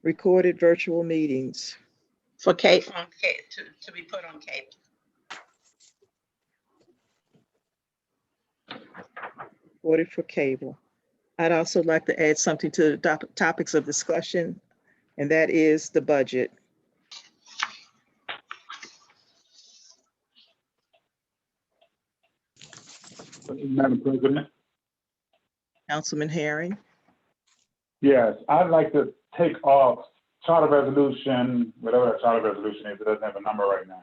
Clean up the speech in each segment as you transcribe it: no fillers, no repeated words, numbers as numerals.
Recorded virtual meetings. For cable, to be put on cable. Recorded for cable. I'd also like to add something to the topics of discussion, and that is the budget. Madam President? Councilman Herring. Yes, I'd like to take off charter resolution, whatever that charter resolution is, it doesn't have a number right now.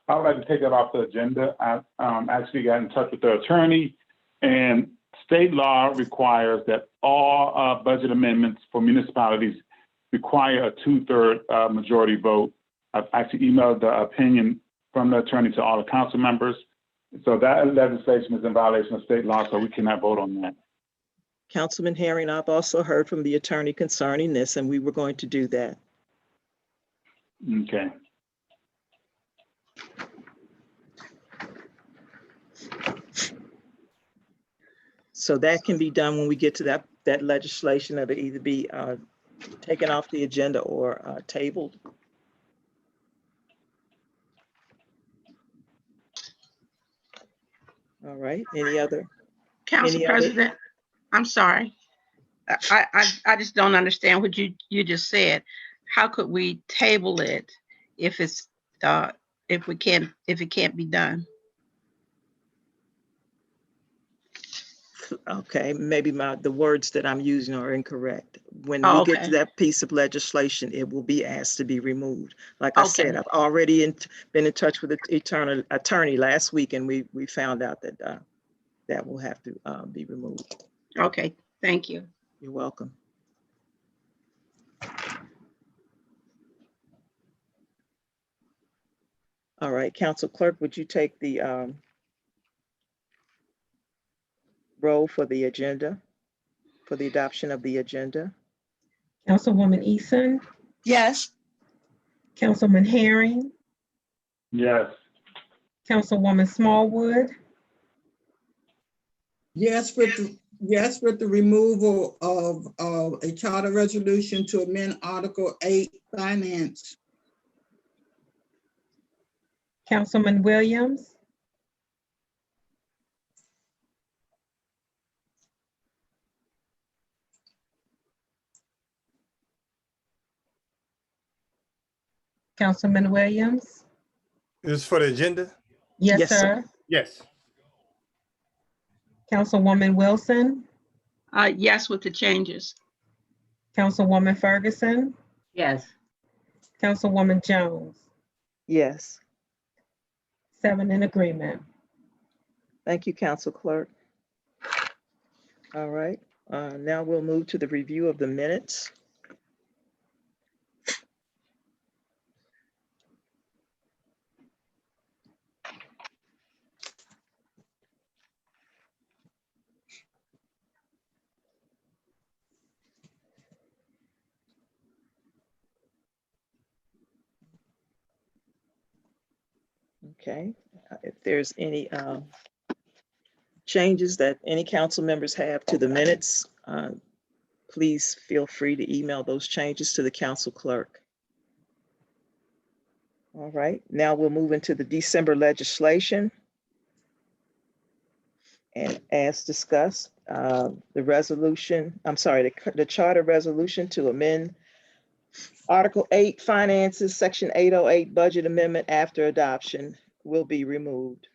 I would like to take that off the agenda. I actually got in touch with the attorney, and state law requires that all budget amendments for municipalities require a 2/3 majority vote. I've actually emailed the opinion from the attorney to all the council members. So that legislation is in violation of state law, so we cannot vote on that. Councilman Herring, I've also heard from the attorney concerning this, and we were going to do that. Okay. So that can be done when we get to that legislation. It'll either be taken off the agenda or tabled. All right, any other? Council President, I'm sorry. I just don't understand what you just said. How could we table it if it's if it can't be done? Okay, maybe the words that I'm using are incorrect. When Oh, we get to okay. that piece of legislation, it will be asked to be removed. Like I said, Okay. I've already been in touch with the attorney last week, and we found out that that will have to be removed. Okay, thank you. You're welcome. All right, Council Clerk, would you take the roll for the agenda, for the adoption of the agenda? Councilwoman Eason, Yes. Councilman Herring, Yes. Councilwoman Smallwood, Yes, with the removal of a charter resolution to amend Article 8 Finance. Councilman Williams, Councilman Williams. This is for the agenda? Yes, Yes, sir. sir. Yes. Councilwoman Wilson, Yes, with the changes. Councilwoman Ferguson, Yes. Councilwoman Jones, Yes. 7 in agreement. Thank you, Council Clerk. All right, now we'll move to the review of the minutes. Okay, if there's any changes that any council members have to the minutes, please feel free to email those changes to the council clerk. All right, now we'll move into the December legislation. And as discussed, the charter resolution to amend Article 8 Finances, Section 808 Budget Amendment after adoption will be removed.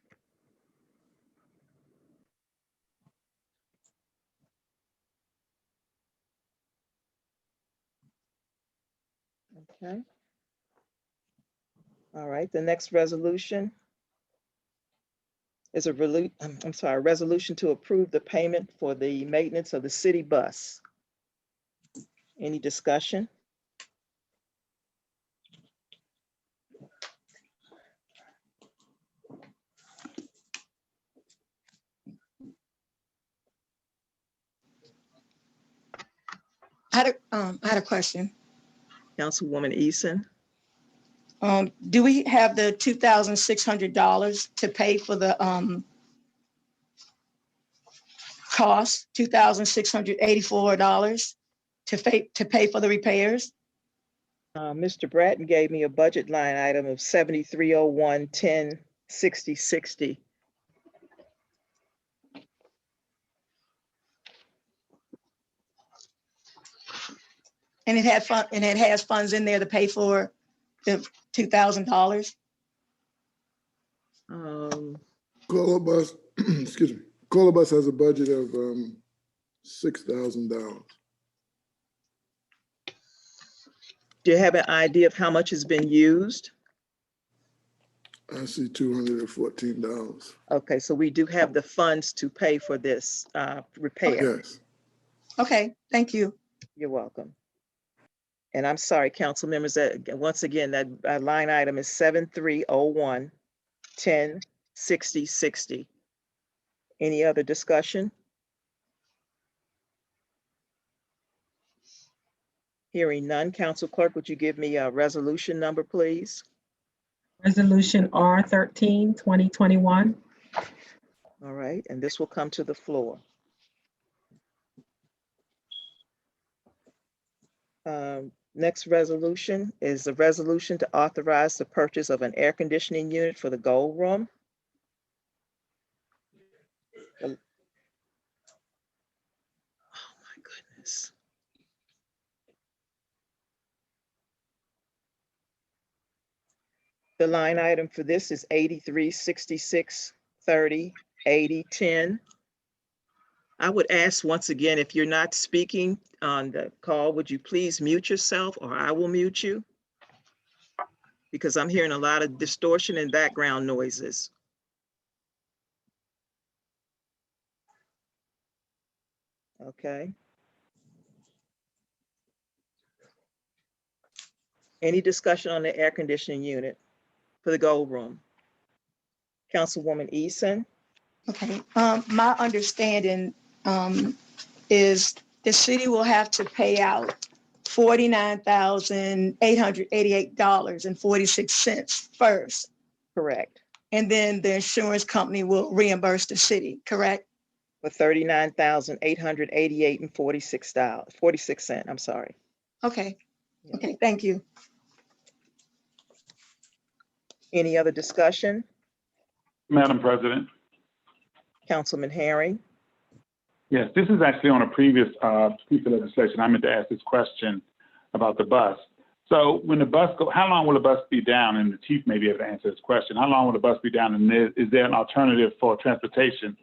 Okay. All right, the next resolution is a resolution to approve the payment for the maintenance of the city bus. Any discussion? I had a question. Councilwoman Eason. Do we have the $2,600 to pay for the cost, $2,684 to pay for the repairs? Mr. Bratton gave me a budget line item of 7301, 10, 60, 60. And it had fun, and it has funds in there to pay for the $2,000. Colobus, excuse me, Colobus has a budget of $6,000. Do you have an idea of how much has been used? I see $214. Okay, so we do have the funds to pay for this repair. Yes. Okay, thank you. You're welcome. And I'm sorry, council members, that once again, that line item is 7301, 10, 60, 60. Any other discussion? Hearing none, Council Clerk, would you give me a resolution number, please? Resolution R13, 2021. All right, and this will come to the floor. Next resolution is a resolution to authorize the purchase of an air conditioning unit for the Gold Room. Oh my goodness. The line item for this is 836630 8010. I would ask once again, if you're not speaking on the call, would you please mute yourself or I will mute you? Because I'm hearing a lot of distortion and background noises. Okay. Any discussion on the air conditioning unit for the Gold Room? Councilwoman Eason? Okay, my understanding is the city will have to pay out $49,888.46 first. Correct. And then the insurance company will reimburse the city, correct? For $39,888 and $46. I'm sorry. Okay, okay, thank you. Any other discussion? Madam President. Councilman Herring? Yes, this is actually on a previous piece of legislation. I meant to ask this question about the bus. So when the bus go, how long will the bus be down? And the chief may be able to answer this question. How long will the bus be down? And is there an alternative for transportation?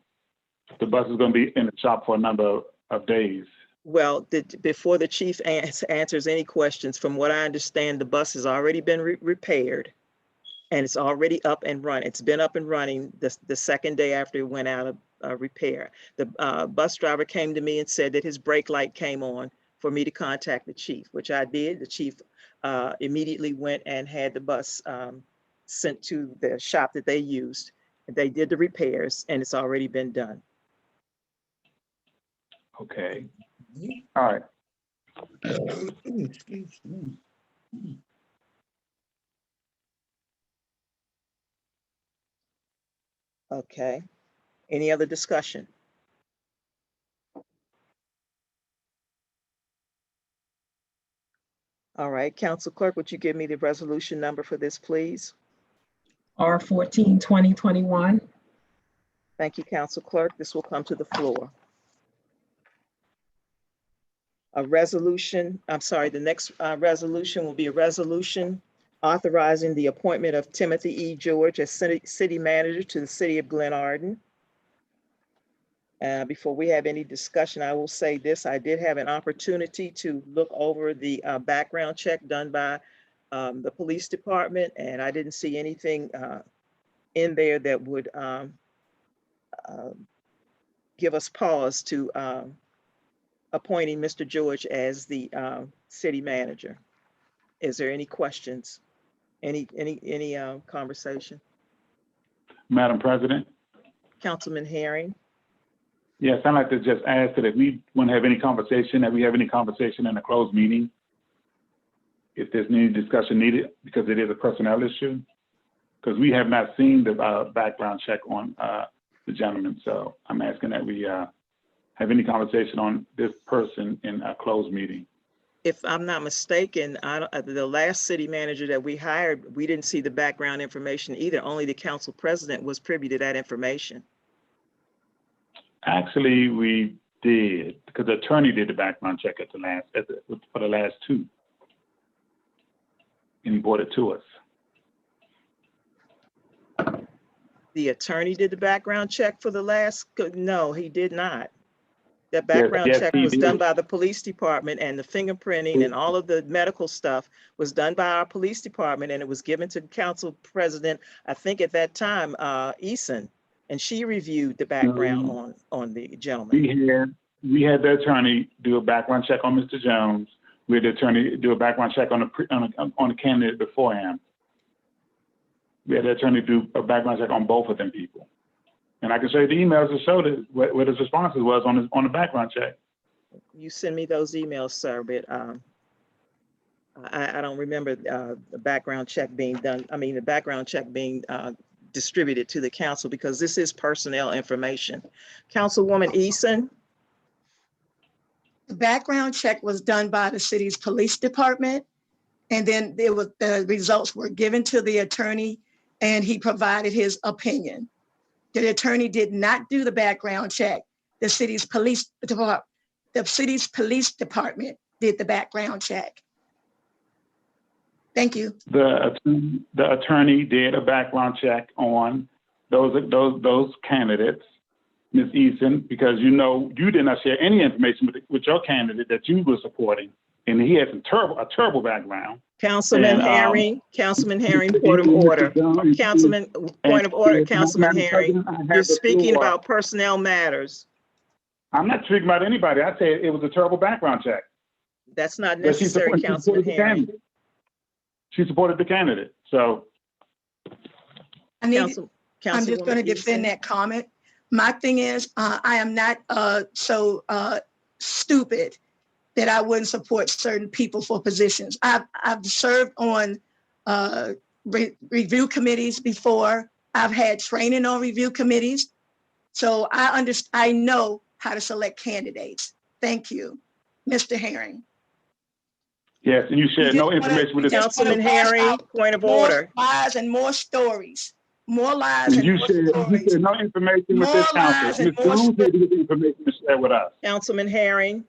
The bus is going to be in the shop for a number of days. Well, before the chief answers any questions, from what I understand, the bus has already been repaired and it's already up and running. It's been up and running the second day after it went out of repair. The bus driver came to me and said that his brake light came on for me to contact the chief, which I did. The chief immediately went and had the bus sent to the shop that they used. They did the repairs and it's already been done. Okay. All right. Excuse me. Okay. Any other discussion? All right, Council Clerk, would you give me the resolution number for this, please? R14, 2021. Thank you, Council Clerk. This will come to the floor. A resolution, I'm sorry, the next resolution will be a resolution authorizing the appointment of Timothy E. George as city manager to the city of Glenarden. Before we have any discussion, I will say this. I did have an opportunity to look over the background check done by the police department, and I didn't see anything in there that would give us pause to appointing Mr. George as the city manager. Is there any questions? Any conversation? Madam President. Councilman Herring? Yes, I'd like to just ask that if we want to have any conversation, that we have any conversation in a closed meeting, if there's any discussion needed, because it is a personnel issue, because we have not seen the background check on the gentleman. So I'm asking that we have any conversation on this person in a closed meeting. if I'm not mistaken, the last city manager that we hired, we didn't see the background information either. Only the council president was privy to that information. Actually, we did, because the attorney did the background check for the last two. And he brought it to us. The attorney did the background check for the last, no, he did not. That background yes, check he was done did. by the police department, and the fingerprinting and all of the medical stuff was done by our police department, and it was given to council president, I think at that time, Eason, and she reviewed the background on the gentleman. We had the attorney do a background check on Mr. Jones. We had the attorney do a background check on the candidate before him. We had the attorney do a background check on both of them people. And I can show you the emails that showed it, what his responses was on the background check. You send me those emails, sir, but I don't remember the background check being done. I mean, the background check being distributed to the council, because this is personnel information. Councilwoman Eason? The background check was done by the city's police department. And then the results were given to the attorney and he provided his opinion. The attorney did not do the background check. The city's police department did the background check. Thank you. The attorney did a background check on those candidates, Ms. Eason, because you did not share any information with your candidate that you were supporting, and he had a terrible background. Councilman Herring, point of order. Councilman, point of order, Councilman Herring. You're speaking about personnel matters. I'm not speaking about anybody. I say it was a terrible background check. That's not necessary, Councilman Herring. She supported the candidate, so. I'm just going to defend that comment. My thing is, I am not so stupid that I wouldn't support certain people for positions. I've served on review committees before. I've had training on review committees. So I know how to select candidates. Thank you, Mr. Herring. Yes, and you shared no information with the Councilman Herring, point of order. More lies and more stories. More lies and more stories. You shared no information with this council. Ms. Jones had the information to share with us. Councilman Herring,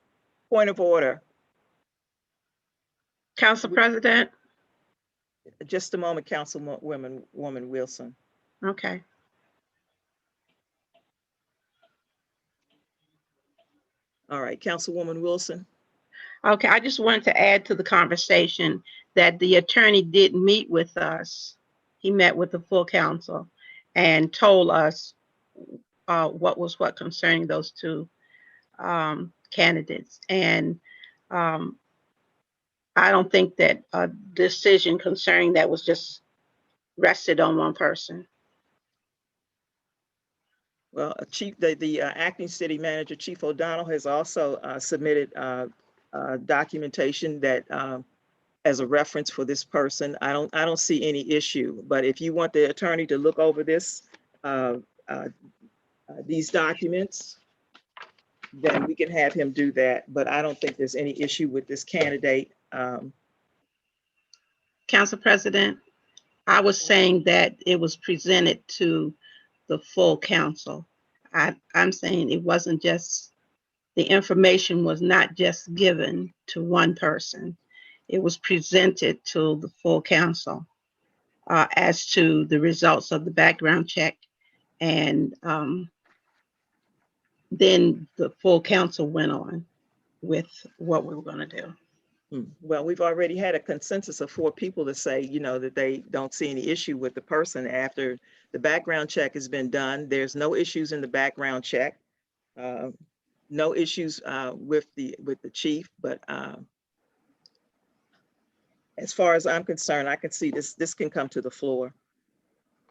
point of order. Council President? Just a moment, Councilwoman Wilson. Okay. All right, Councilwoman Wilson. Okay, I just wanted to add to the conversation that the attorney did meet with us. He met with the full council and told us what was what concerning those two candidates. And I don't think that a decision concerning that was just rested on one person. Well, the acting city manager, Chief O'Donnell, has also submitted documentation that as a reference for this person. I don't see any issue, but if you want the attorney to look over this, these documents, then we can have him do that. But I don't think there's any issue with this candidate. Council President, I was saying that it was presented to the full council. I'm saying it wasn't just, the information was not just given to one person. It was presented to the full council as to the results of the background check. And then the full council went on with what we were going to do. Well, we've already had a consensus of 4 people to say, that they don't see any issue with the person after the background check has been done. There's no issues in the background check. No issues with the chief, but as far as I'm concerned, I can see this can come to the floor.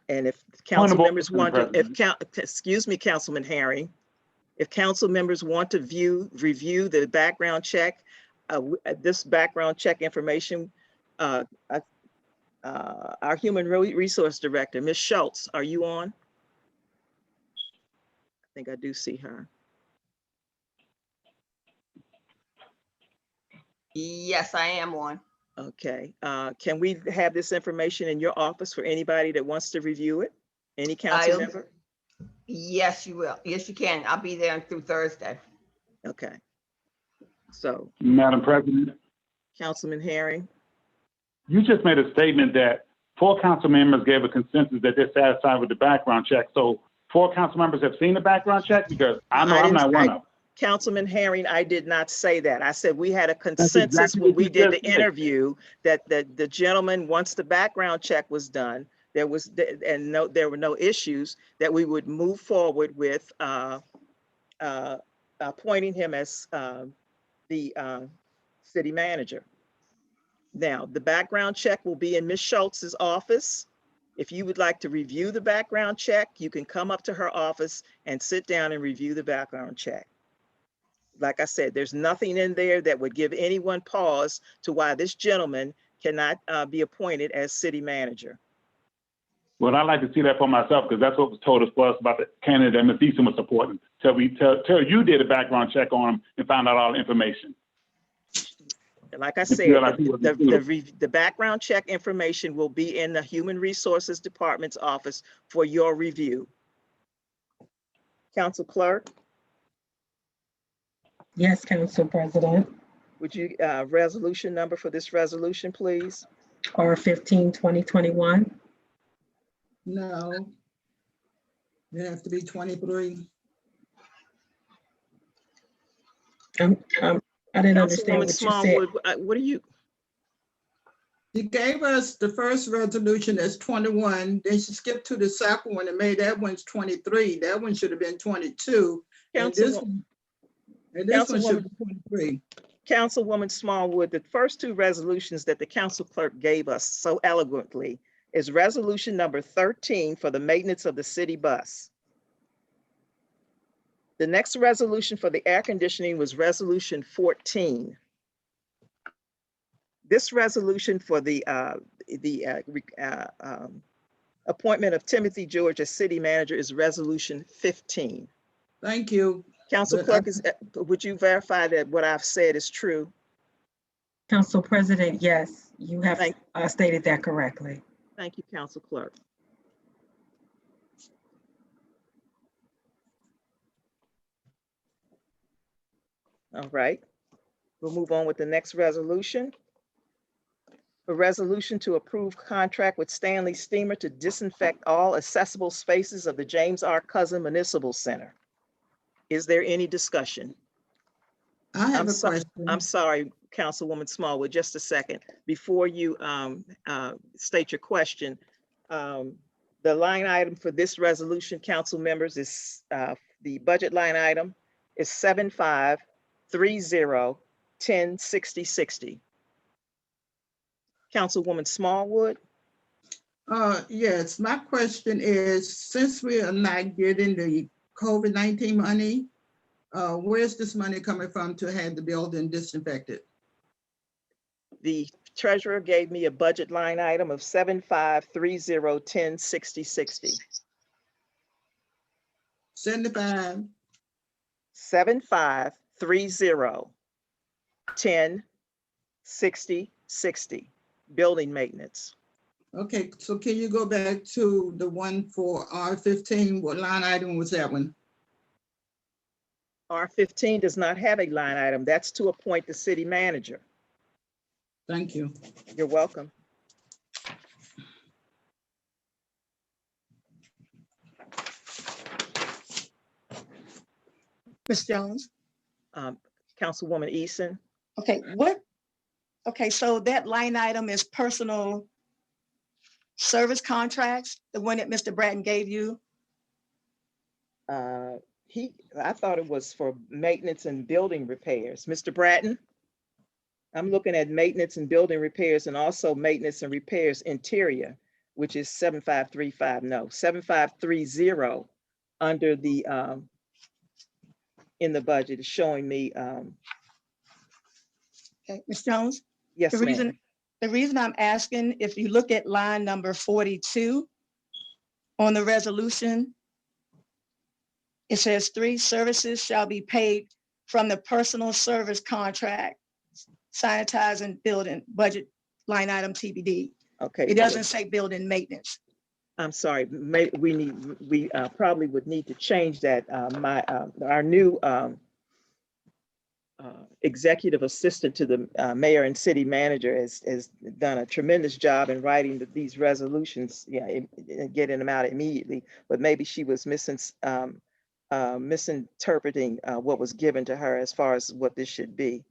And if council members want to, excuse me, Councilman Herring, if council members want to review the background check, this background check information, our human resource director, Ms. Schultz, are you on? I think I do see her. Yes, I am on. Okay, can we have this information in your office for anybody that wants to review it? Any council I'll- member? Yes, you will. Yes, you can. I'll be there through Thursday. Okay. So, Madam President, Councilman Herring, you just made a statement that 4 council members gave a consensus that they're satisfied with the background check. So 4 council members have seen the background check? Because I know I'm not one of them. Councilman Herring, I did not say that. I said we had a That's consensus exactly when what we you did the just said. interview that the gentleman, once the background check was done, there was, and no, there were no issues, that we would move forward with appointing him as the city manager. Now, the background check will be in Ms. Schultz's office. If you would like to review the background check, you can come up to her office and sit down and review the background check. Like I said, there's nothing in there that would give anyone pause to why this gentleman cannot be appointed as city manager. Well, I'd like to see that for myself, because that's what was told us for us about the candidate that Ms. Easton was supporting. Till you did a background check on him and found out all the information. And like I feel said, like he wasn't included. the background check information will be in the Human Resources Department's office for your review. Council Clerk, Yes, Council President. would you, resolution number for this resolution, please? R15, 2021. No. It have to be 23. I didn't understand Councilwoman what you said. Smallwood, what are you, You gave us the first resolution as 21, then she skipped to the second one and made that one's 23. That one should have been 22. And this one should be 23. Councilwoman Smallwood, the first 2 resolutions that the council clerk gave us so eloquently is resolution number 13 for the maintenance of the city bus. The next resolution for the air conditioning was resolution 14. This resolution for the appointment of Timothy George as city manager is resolution 15. Thank you. Council But clerk, would you verify that what I've said is true? Council President, yes, you have Thank- stated that correctly. Thank you, council clerk. All right, we'll move on with the next resolution. A resolution to approve contract with Stanley Steamer to disinfect all accessible spaces of the James R. Cousin Municipal Center. Is there any discussion? I have a question. I'm sorry, Councilwoman Smallwood, just a second. Before you state your question, the line item for this resolution, council members, is the budget line item is 7530106060. Councilwoman Smallwood? Yes, my question is, since we are not getting the COVID-19 money, where's this money coming from to have the building disinfected? The treasurer gave me a budget line item of 7530106060. 75. 7530106060, building maintenance. Okay, so can you go back to the one for R15? What line item was that one? R15 does not have a line item. That's to appoint the city manager. Thank you. You're welcome. Ms. Jones? Councilwoman Eason? Okay, okay, so that line item is personal service contracts, the one that Mr. Bratton gave you? I thought it was for maintenance and building repairs. Mr. Bratton? I'm looking at maintenance and building repairs and also maintenance and repairs interior, which is 7530 under the, in the budget is showing me, Okay, Ms. Jones? yes, The ma'am. reason I'm asking, if you look at line number 42 on the resolution, it says 3 services shall be paid from the personal service contract sanitizing building budget line item TBD. Okay. It doesn't say building maintenance. I'm sorry, we probably would need to change that. Our new executive assistant to the mayor and city manager has done a tremendous job in writing these resolutions, yeah, and getting them out immediately. But maybe she was misinterpreting what was given to her as far as what this should be.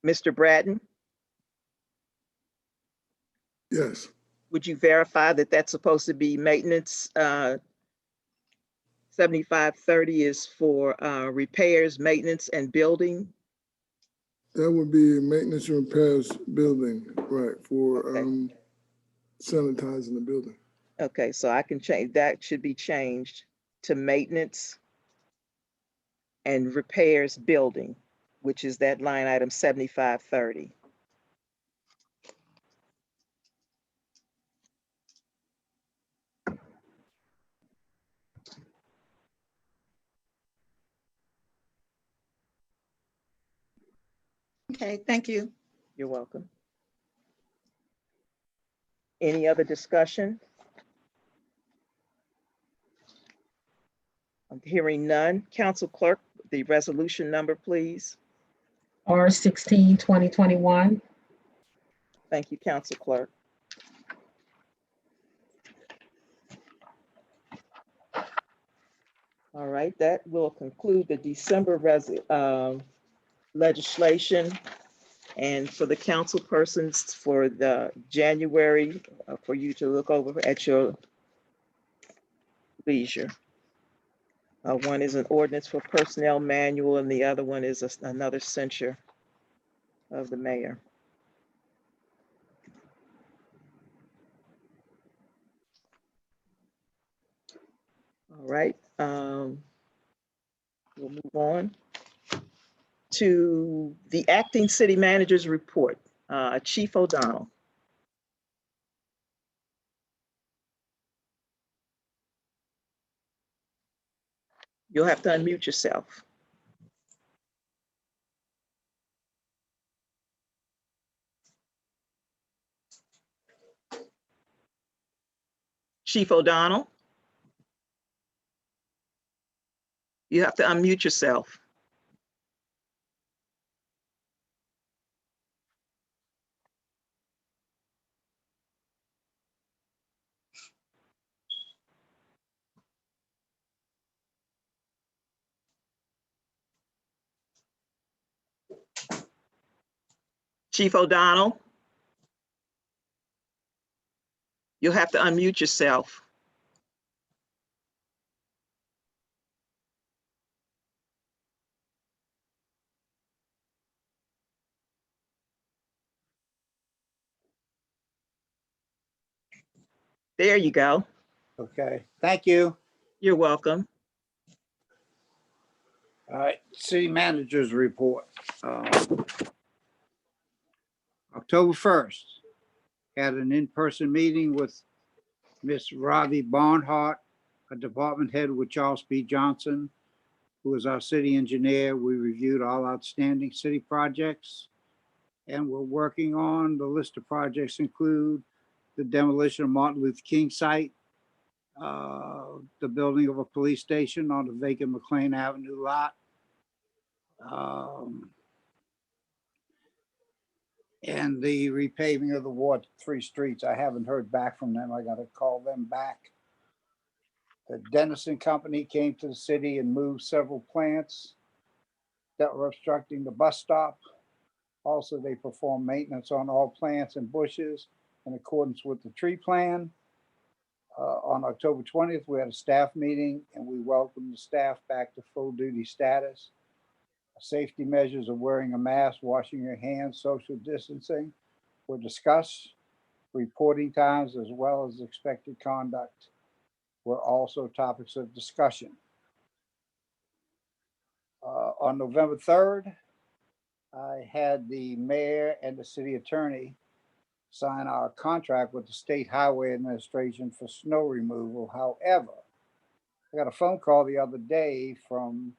Mr. Bratton, Yes, would you verify that that's supposed to be maintenance? 7530 is for repairs, maintenance, and building. that would be maintenance and repairs building, right, for Okay. sanitizing the building. Okay, so I can change, that should be changed to maintenance and repairs building, which is that line item 7530. Okay, thank you. You're welcome. Any other discussion? I'm hearing none. Council Clerk, the resolution number, please. R16, 2021. Thank you, Council Clerk. All right, that will conclude the December legislation. And for the council persons for the January, for you to look over at your leisure. One is an ordinance for personnel manual and the other one is another censure of the mayor. All right, we'll move on to the acting city manager's report. Chief O'Donnell. You'll have to unmute yourself. Chief O'Donnell. You have to unmute yourself. Chief O'Donnell. You'll have to unmute yourself. There you go. Okay, thank you. You're welcome. All right, city manager's report. October 1st, had an in-person meeting with Miss Ravi Barnhart, a department head with Charles P. Johnson, who is our city engineer. We reviewed all outstanding city projects, and we're working on the list of projects include the demolition of Martin Luther King site, the building of a police station on the vacant McLean Avenue lot, and the repaving of the Ward 3 streets. I haven't heard back from them. I got to call them back. The Dennison Company came to the city and moved several plants that were obstructing the bus stop. Also, they performed maintenance on all plants and bushes in accordance with the tree plan. On October 20th, we had a staff meeting and we welcomed the staff back to full duty status. Safety measures of wearing a mask, washing your hands, social distancing were discussed. Reporting times as well as expected conduct were also topics of discussion. On November 3rd, I had the mayor and the city attorney sign our contract with the State Highway Administration for snow removal. However, I got a phone call the other day from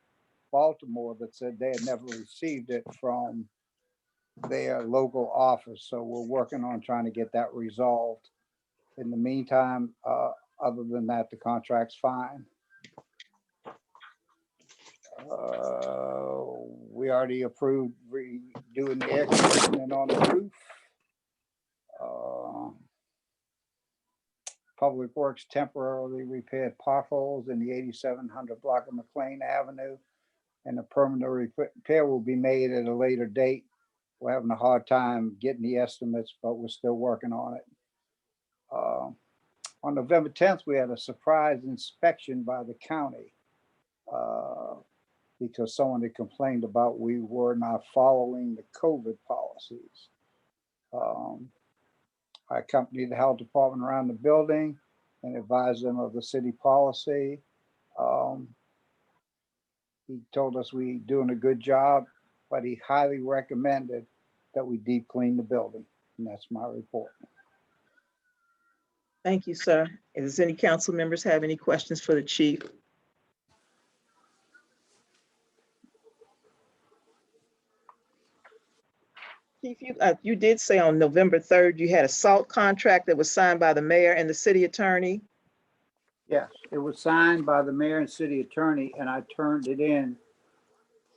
Baltimore that said they had never received it from their local office. So we're working on trying to get that resolved. In the meantime, other than that, the contract's fine. We already approved redoing the air conditioning on the roof. Public Works temporarily repaired potholes in the 8700 block of McLean Avenue, and a permanent repair will be made at a later date. We're having a hard time getting the estimates, but we're still working on it. On November 10th, we had a surprise inspection by the county because someone had complained about we were not following the COVID policies. I accompanied the health department around the building and advised them of the city policy. He told us we doing a good job, but he highly recommended that we deep clean the building. And that's my report. Thank you, sir. Does any council members have any questions for the chief? Chief, you did say on November 3rd, you had a SALT contract that was signed by the mayor and the city attorney. Yes, it was signed by the mayor and city attorney, and I turned it in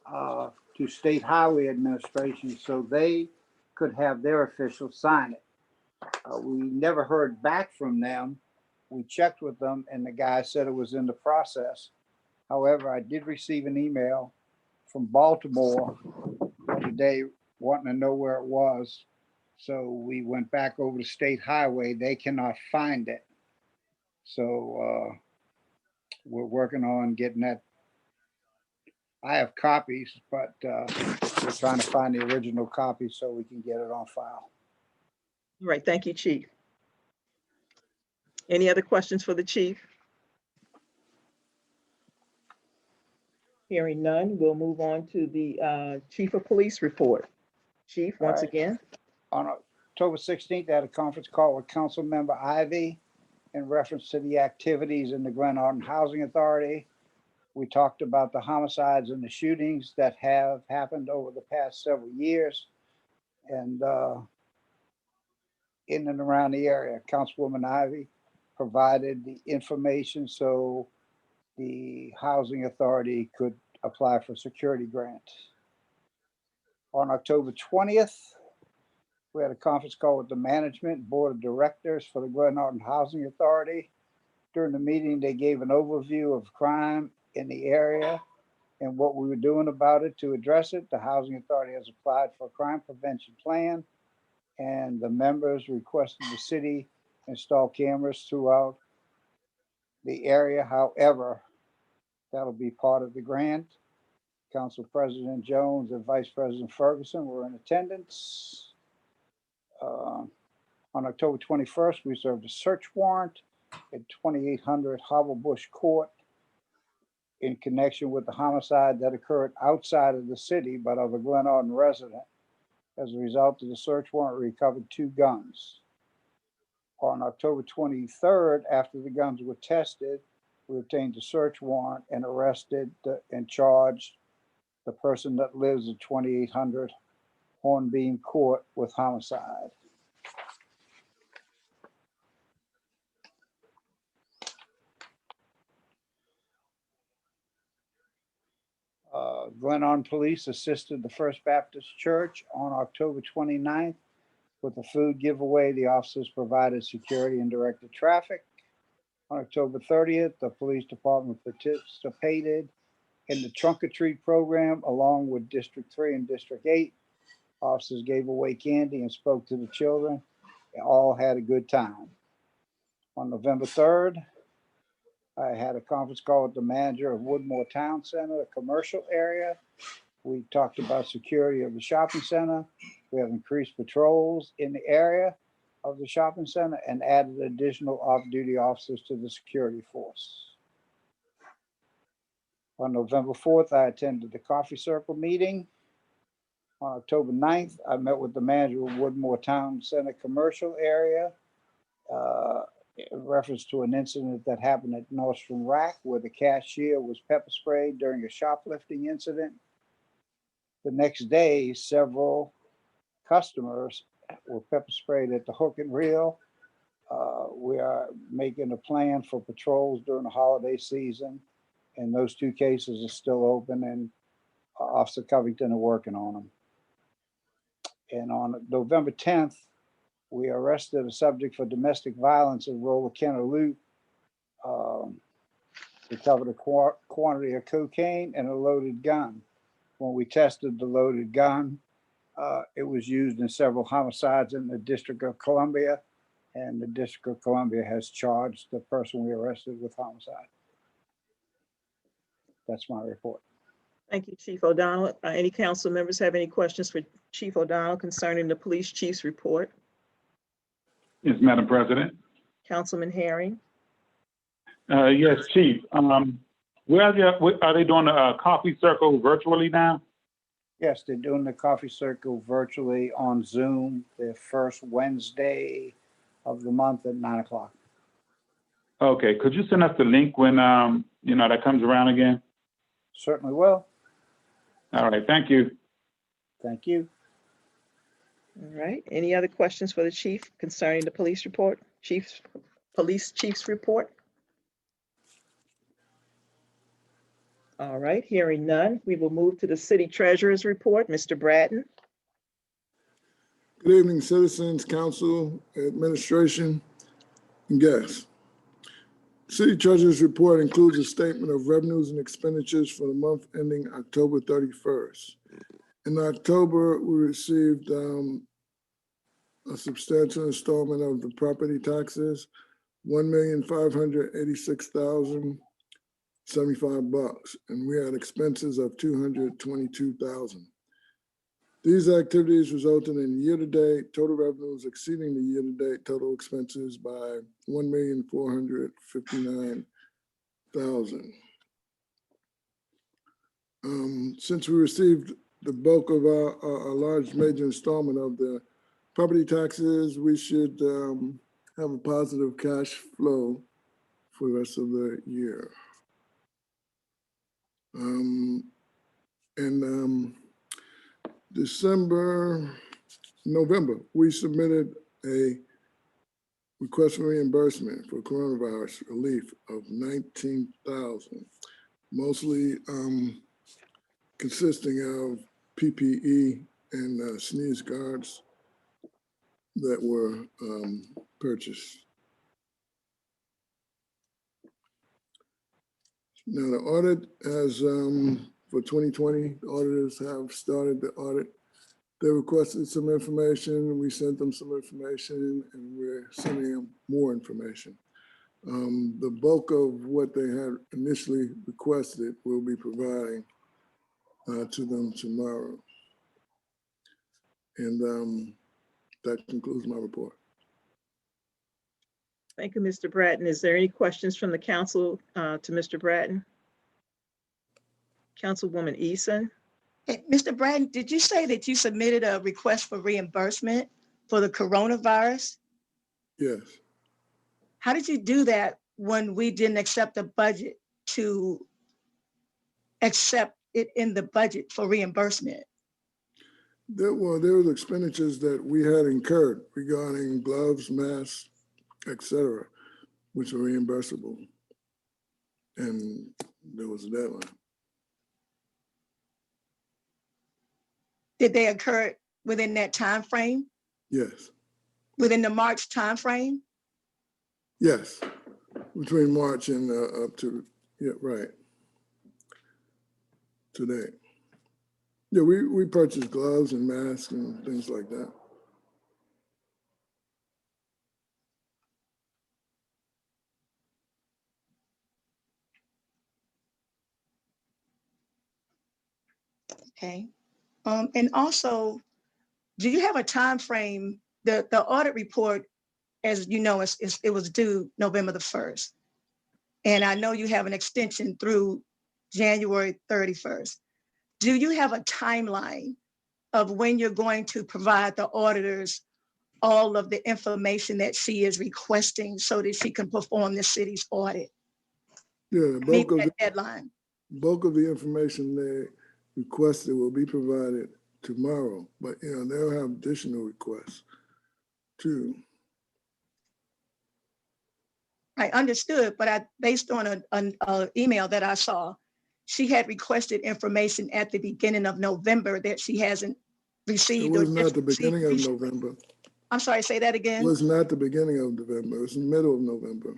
to State Highway Administration so they could have their officials sign it. We never heard back from them. We checked with them and the guy said it was in the process. However, I did receive an email from Baltimore today wanting to know where it was. So we went back over to State Highway. They cannot find it. So we're working on getting that. I have copies, but we're trying to find the original copy so we can get it on file. All right, thank you, chief. Any other questions for the chief? Hearing none, we'll move on to the chief of police report. Chief, once again. On October 16th, I had a conference call with Council Member Ivy in reference to the activities in the Glen Arden Housing Authority. We talked about the homicides and the shootings that have happened over the past several years and in and around the area. Councilwoman Ivy provided the information so the Housing Authority could apply for security grants. On October 20th, we had a conference call with the management board of directors for the Glen Arden Housing Authority. During the meeting, they gave an overview of crime in the area and what we were doing about it to address it. The Housing Authority has applied for a crime prevention plan, and the members requested the city install cameras throughout the area. However, that'll be part of the grant. Council President Jones and Vice President Ferguson were in attendance. On October 21st, we served a search warrant at 2800 Hobblebush Court in connection with the homicide that occurred outside of the city, but of a Glen Arden resident. As a result of the search warrant, we recovered 2 guns. On October 23rd, after the guns were tested, we obtained a search warrant and arrested and charged the person that lives at 2800 Hornbeam Court with homicide. Glen Arden Police assisted the First Baptist Church on October 29th with a food giveaway. The officers provided security and directed traffic. On October 30th, the police department participated in the trunk or treat program along with District 3 and District 8. Officers gave away candy and spoke to the children. They all had a good time. On November 3rd, I had a conference call with the manager of Woodmore Town Center, a commercial area. We talked about security of the shopping center. We have increased patrols in the area of the shopping center and added additional off-duty officers to the security force. On November 4th, I attended the Coffee Circle meeting. On October 9th, I met with the manager of Woodmore Town Center commercial area. in reference to an incident that happened at Nordstrom Rack where the cashier was pepper sprayed during a shoplifting incident. The next day, several customers were pepper sprayed at the Hook and Reel. We are making a plan for patrols during the holiday season, and those two cases are still open, and Officer Covington are working on them. And on November 10th, we arrested a subject for domestic violence in Roller Kenner Loop. Recovered a quantity of cocaine and a loaded gun. When we tested the loaded gun, it was used in several homicides in the District of Columbia, and the District of Columbia has charged the person we arrested with homicide. That's my report. Thank you, Chief O'Donnell. Any council members have any questions for Chief O'Donnell concerning the police chief's report? Yes, Madam President. Councilman Herring? Yes, Chief. Where are they doing a coffee circle virtually now? Yes, they're doing the coffee circle virtually on Zoom, the first Wednesday of the month at 9 o'clock. Okay, could you send us the link when, that comes around again? Certainly will. All right, thank you. Thank you. All right. Any other questions for the chief concerning the police report? Police chief's report? All right, hearing none, we will move to the city treasurer's report. Mr. Bratton? Good evening, citizens, council, administration, and guests. City Treasurer's report includes a statement of revenues and expenditures for the month ending October 31st. In October, we received a substantial installment of the property taxes, $1,586,075, and we had expenses of $222,000. These activities resulted in year-to-date total revenues exceeding the year-to-date total expenses by $1,459,000. Since we received the bulk of our large major installment of the property taxes, we should have a positive cash flow for the rest of the year. November, we submitted a request for reimbursement for coronavirus relief of $19,000, mostly consisting of PPE and sneeze guards that were purchased. Now the audit has, for 2020, the auditors have started the audit. They requested some information, we sent them some information, and we're sending them more information. The bulk of what they had initially requested we'll be providing to them tomorrow. And that concludes my report. Thank you, Mr. Bratton. Is there any questions from the council to Mr. Bratton? Councilwoman Eason? Hey, Mr. Bratton, did you say that you submitted a request for reimbursement for the coronavirus? Yes. How did you do that when we didn't accept the budget to accept it in the budget for reimbursement? There was expenditures that we had incurred regarding gloves, masks, etc., which were reimbursable. And there was a deadline. Did they occur within that time frame? Yes. Within the March time frame? Yes, between March and up to, yeah, right, today. Yeah, we purchased gloves and masks and things like that. Okay. And also, do you have a time frame? The audit report, as you know, it was due November the 1st. And I know you have an extension through January 31st. Do you have a timeline of when you're going to provide the auditors all of the information that she is requesting so that she can perform the city's audit. Yeah, Meet that deadline. bulk of the information they requested will be provided tomorrow, but they'll have additional requests too. I understood, but based on an email that I saw, she had requested information at the beginning of November that she hasn't It received. was not the beginning of November. I'm sorry, say that It again? was not the beginning of November. It was the middle of November.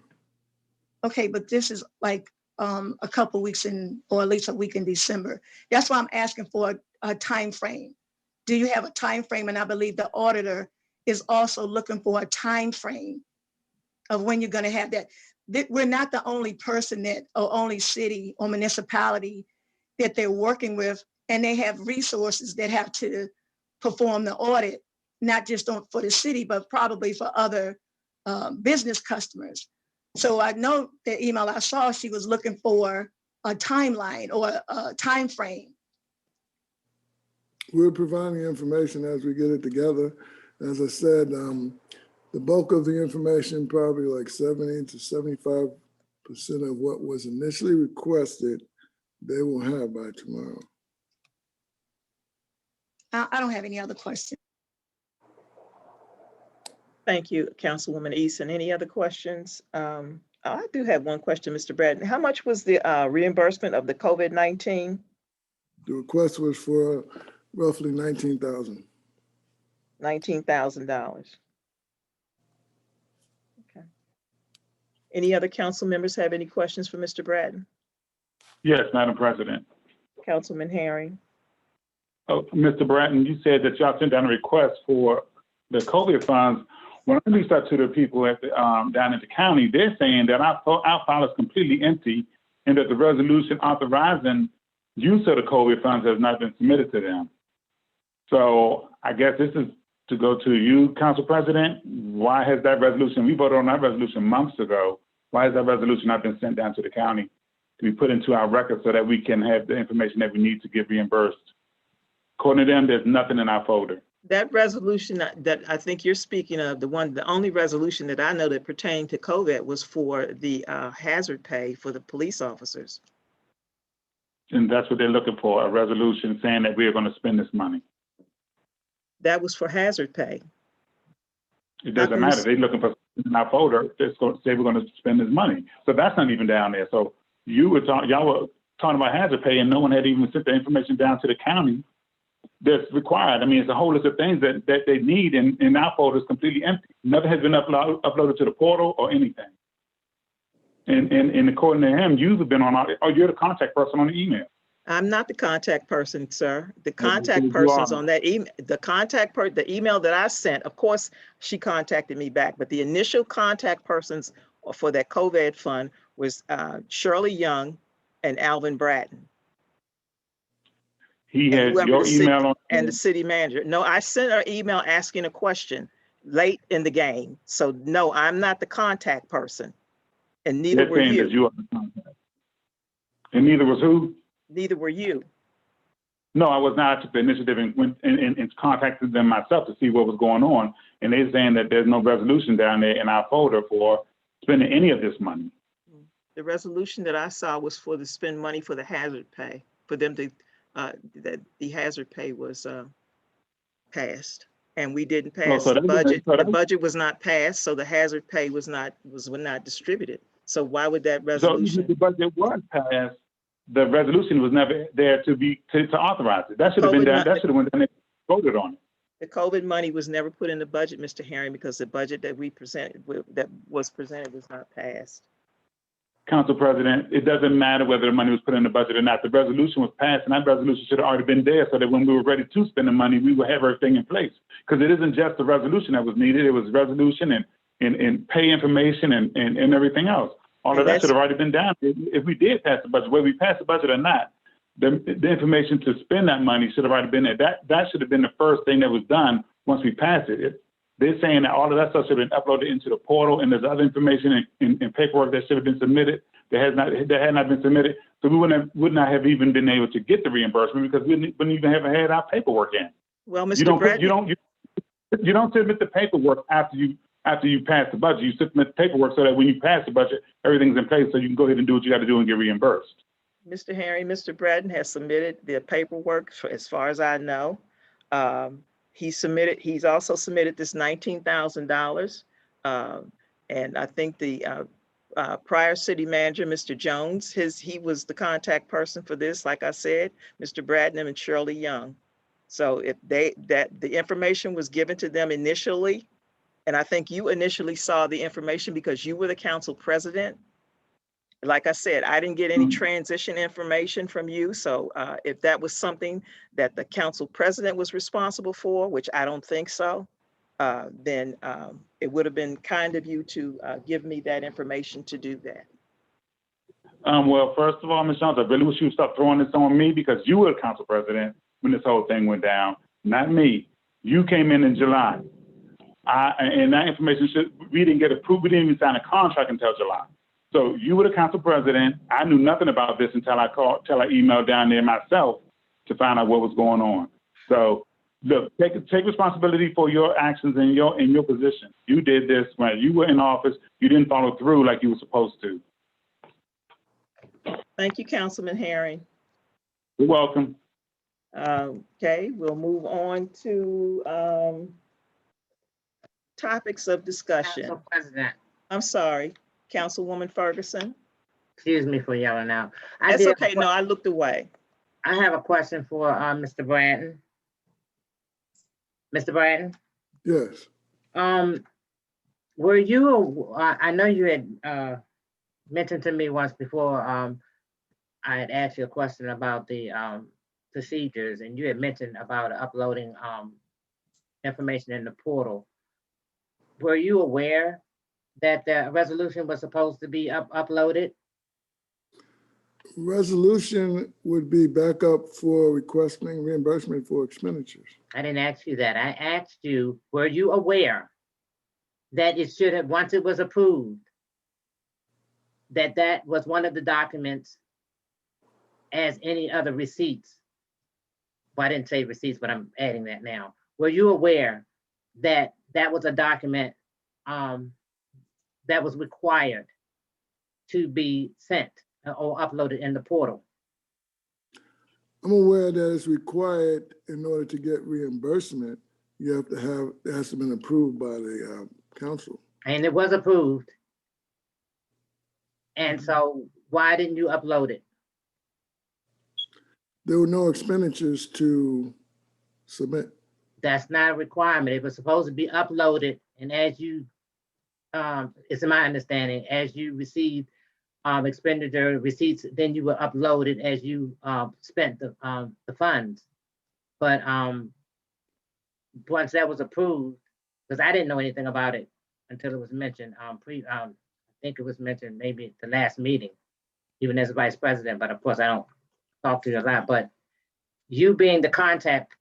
Okay, but this is like a couple weeks in, or at least a week in December. That's why I'm asking for a time frame. Do you have a time frame? And I believe the auditor is also looking for a time frame of when you're going to have that. We're not the only person or only city or municipality that they're working with, and they have resources that have to perform the audit, not just for the city, but probably for other business customers. So I know the email I saw, she was looking for a timeline or a time frame. We're providing information as we get it together. As I said, the bulk of the information, probably like 70 to 75% of what was initially requested, they will have by tomorrow. I don't have any other questions. Thank you, Councilwoman Easton. Any other questions? I do have one question, Mr. Bratton. How much was the reimbursement of the COVID-19? The request was for roughly $19,000. $19,000. Okay. Any other council members have any questions for Mr. Bratton? Yes, Madam President. Councilman Herring? Oh, Mr. Bratton, you said that y'all sent down a request for the COVID funds. When I reached out to the people at the, down at the county, they're saying that our file is completely empty and that the resolution authorizing use of the COVID funds has not been submitted to them. So I guess this is to go to you, Council President. Why has that resolution, we voted on that resolution months ago. Why has that resolution not been sent down to the county to be put into our record so that we can have the information that we need to get reimbursed? According to them, there's nothing in our folder. That resolution that I think you're speaking of, the only resolution that I know that pertained to COVID was for the hazard pay for the police officers. And that's what they're looking for, a resolution saying that we are going to spend this money. That was for hazard pay. It doesn't matter. They're looking for in our folder that's going to say we're going to spend this money. So that's not even down there. So y'all were talking about hazard pay and no one had even sent the information down to the county that's required. I mean, it's a whole list of things that they need, and our folder is completely empty. Nothing has been uploaded to the portal or anything. And according to him, you've been on, you're the contact person on the email. I'm not the contact person, sir. The contact person's on that email. The email that I sent, of course, she contacted me back, but the initial contact persons for that COVID fund was Shirley Young and Alvin Bratton. He has your email on. And the city manager. No, I sent her email asking a question late in the game. So no, I'm not the contact person. And neither were you. That you are the contact. And neither was who? Neither were you. No, I was not. I took the initiative and contacted them myself to see what was going on. And they're saying that there's no resolution down there in our folder for spending any of this money. The resolution that I saw was for to spend money for the hazard pay, for them to, that the hazard pay was passed. And we didn't pass the budget. The budget was not passed, so the hazard pay was not distributed. So why would that resolution? So the budget was passed. The resolution was never there to authorize it. That should have been done. That should have went down and voted on it. The COVID money was never put in the budget, Mr. Herring, because the budget that we presented, that was presented, was not passed. Council President, it doesn't matter whether the money was put in the budget or not. The resolution was passed, and that resolution should have already been there so that when we were ready to spend the money, we would have everything in place. Because it isn't just the resolution that was needed. It was resolution and pay information and everything else. All of that should have already been done. If we did pass the budget, whether we passed the budget or not, the information to spend that money should have already been there. That should have been the first thing that was done once we passed it. They're saying that all of that stuff should have been uploaded into the portal, and there's other information and paperwork that should have been submitted that had not been submitted. So we would not have even been able to get the reimbursement because we wouldn't even have had our paperwork in. Well, Mr. Bratton, You don't submit the paperwork after you pass the budget. You submit the paperwork so that when you pass the budget, everything's in place so you can go ahead and do what you got to do and get reimbursed. Mr. Henry, Mr. Bratton has submitted the paperwork as far as I know. He's also submitted this $19,000. And I think the prior city manager, Mr. Jones, he was the contact person for this, like I said, Mr. Bratton and Shirley Young. So if the information was given to them initially, and I think you initially saw the information because you were the council president. Like I said, I didn't get any transition information from you. So if that was something that the council president was responsible for, which I don't think so, then it would have been kind of you to give me that information to do that. Well, first of all, Ms. Jones, I really wish you would stop throwing this on me because you were the council president when this whole thing went down, not me. You came in July. And that information we didn't get approved. We didn't even sign a contract until July. So you were the council president. I knew nothing about this until I emailed down there myself to find out what was going on. So look, take responsibility for your actions in your position. You did this when you were in office. You didn't follow through like you were supposed to. Thank you, Councilman Herring. You're welcome. Okay, we'll move on to topics of discussion. Council President, I'm sorry, Councilwoman Ferguson. excuse me for yelling out. That's okay. No, I looked away. I have a question for Mr. Bratton. Mr. Bratton? Yes. Were you, I know you had mentioned to me once before, I had asked you a question about the procedures, and you had mentioned about uploading information in the portal. Were you aware that the resolution was supposed to be uploaded? Resolution would be backup for requesting reimbursement for expenditures. I didn't ask you that. I asked you, were you aware that it should have, once it was approved, that was one of the documents as any other receipts? Well, I didn't say receipts, but I'm adding that now. Were you aware that that was a document that was required to be sent or uploaded in the portal? I'm aware that it's required in order to get reimbursement. You have to have, it has to have been approved by the council. And it was approved. And so why didn't you upload it? There were no expenditures to submit. That's not a requirement. It was supposed to be uploaded, and as you, it's my understanding, as you received expenditure receipts, then you will upload it as you spent the funds. But once that was approved, because I didn't know anything about it until it was mentioned, I think it was mentioned maybe at the last meeting, even as vice president, but of course I don't talk to you a lot, but you being the contact